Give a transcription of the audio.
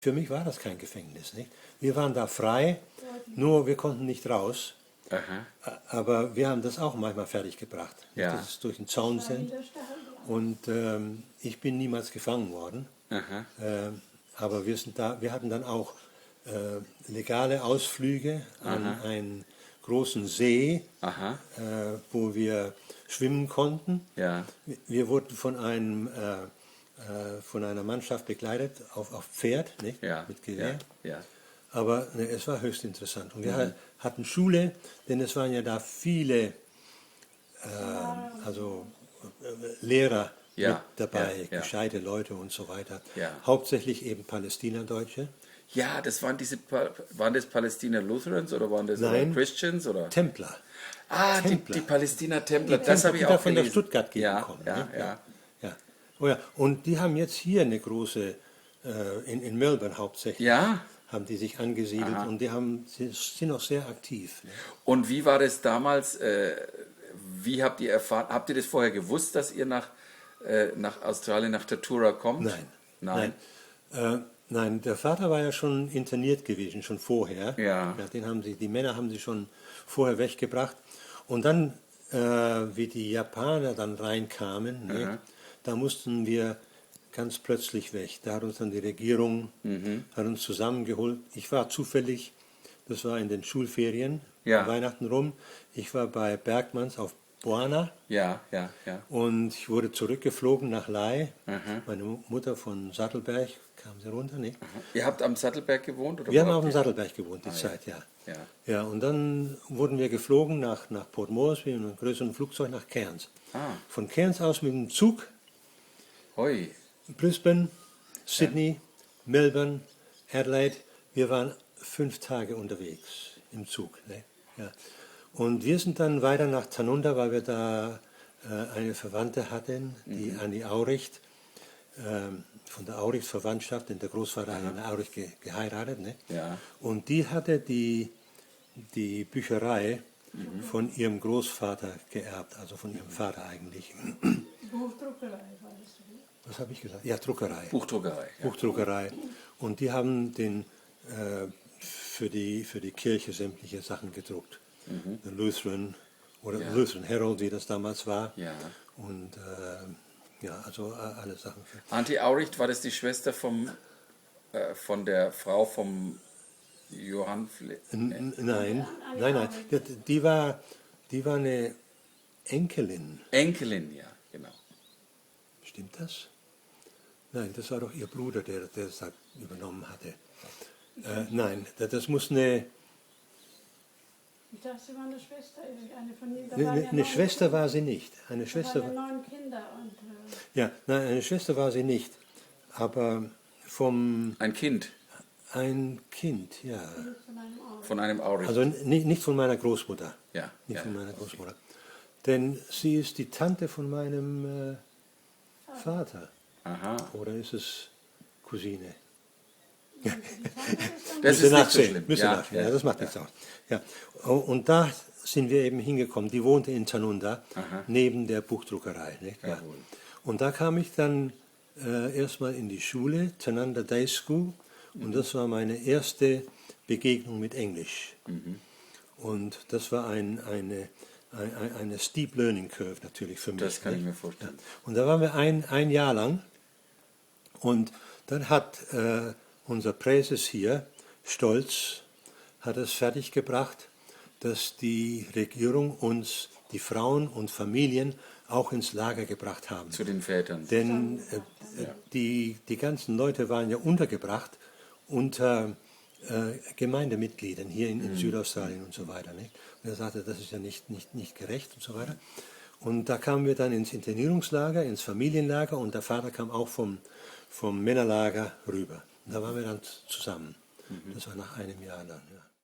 Für mich war das kein Gefängnis, nicht? Wir waren da frei, nur wir konnten nicht raus. Aha. Aber wir haben das auch manchmal fertiggebracht, Ja. dass es durch den Zaun sind. Und ich bin niemals gefangen worden. Aha. Aber wir hatten dann auch legale Ausflüge an einen großen See, Aha. wo wir schwimmen konnten. Ja. Wir wurden von einer Mannschaft begleitet auf Pferd, nicht? Ja. Mit Gewehr. Ja. Ja. Aber ne, es war höchst interessant. Und wir hatten Schule, denn es waren ja da viele Lehrer Ja, mit dabei, ja, ja. gescheite Leute und so weiter. Ja. Hauptsächlich eben Palästinerdeutsche. Ja, das waren waren das Palästina Lutherans oder waren das Nein. oder Christians oder? Templer. Ah, Templer. die Palästina Templer, Die das Templer, habe ich die auch da von der gelesen. Stuttgart Ja, gekommen. ja, Ne? ja. Ja. Oh ja. Und die haben jetzt hier eine große, in Melbourne hauptsächlich, Ja. haben die sich angesiedelt und sie sind auch sehr aktiv. Ne? Und wie war das damals? Wie habt ihr erfahren? Habt ihr das vorher gewusst, dass ihr nach Australien, nach Tatura kommt? Nein. Nein. Nein, der Vater war ja schon interniert gewesen, schon vorher. Ja. Die Männer haben sie schon vorher weggebracht. Und dann, wie die Japaner dann reinkamen, ne, da mussten wir ganz plötzlich weg. Da hat uns dann die Regierung hat uns zusammengeholt. Ich war zufällig, das war in den Schulferien, Ja. Weihnachten rum, ich war bei Bergmanns auf Boana. Ja, ja, ja. Und ich wurde zurückgeflogen nach Lai. Meine Mutter von Sattelberg kam sie runter, nicht? Ihr habt am Sattelberg gewohnt? Oder Wir wo haben habt auf dem ihr- Sattelberg gewohnt, die Zeit, ja. Ja. Ja, und dann wurden wir geflogen nach Port Moresby in einem größeren Flugzeug nach Cairns. Ah. Von Cairns aus mit dem Zug, Hoi. Brisbane, Sydney, Melbourne, Adelaide. Wir waren 5 Tage unterwegs im Zug. Ne? Ja. Und wir sind dann weiter nach Tanunda, weil wir da eine Verwandte hatten, die Annie Auricht, von der Auricht-Verwandtschaft, denn der Großvater hat eine Auricht geheiratet. Ne? Ja. Und die hatte die Bücherei von ihrem Großvater geerbt, also von ihrem Vater eigentlich. Buchdruckerei war das, oder? Was habe ich gesagt? Ja, Druckerei. Buchdruckerei. Ja. Buchdruckerei. Und die haben für die Kirche sämtliche Sachen gedruckt. Der Lutheran oder Ja. Lutheran Herald, wie das damals war. Ja. Und ja, also alle Sachen. Auntie Auricht, war das die Schwester von der Frau vom Johann Nein. Die war eine Enkelin. Enkelin, ja, genau. Stimmt das? Nein, das war doch ihr Bruder, der das da übernommen hatte. Nein, das muss eine Ich dachte, sie war eine Schwester. Eine von ihnen. Da waren ja Eine 9 Schwester war sie nicht. Eine Da Schwester waren ja 9 Kinder. Und, ja, nein, eine Schwester war sie nicht. Aber Ein Kind ein Kind, ja. von einem Auge. von einem Auricht. Also nicht von meiner Großmutter. Ja, Nicht ja. von meiner Großmutter. Denn sie ist die Tante von meinem Vater. Aha. Oder ist es Cousine? Das Müsst ist ihr nicht so nachsehen. schlimm. Müsst ihr nachsehen. Ja, das macht nichts aus. Ja. Und da sind wir eben hingekommen. Die wohnte in Tanunda, neben der Buchdruckerei. Nicht? Ja. Jawohl. Und da kam ich dann erstmal in die Schule, Tanunda Day School. Und das war meine erste Begegnung mit Englisch. Und das war eine steep Learning Curve natürlich für mich. Das kann ich nicht? mir vorstellen. Ja. Und da waren wir ein Jahr lang. Und dann hat unser Präses hier, Stolz, hat es fertiggebracht, dass die Regierung uns, die Frauen und Familien, auch ins Lager gebracht haben. Zu den Vätern. Denn die ganzen Leute waren ja untergebracht unter Gemeindemitgliedern hier in Südaustralien und so weiter. Nicht? Und er sagte, das ist ja nicht gerecht und so weiter. Und da kamen wir dann ins Internierungslager, ins Familienlager und der Vater kam auch vom Männerlager rüber. Und da waren wir dann zusammen. Das war nach einem Jahr dann. Ja.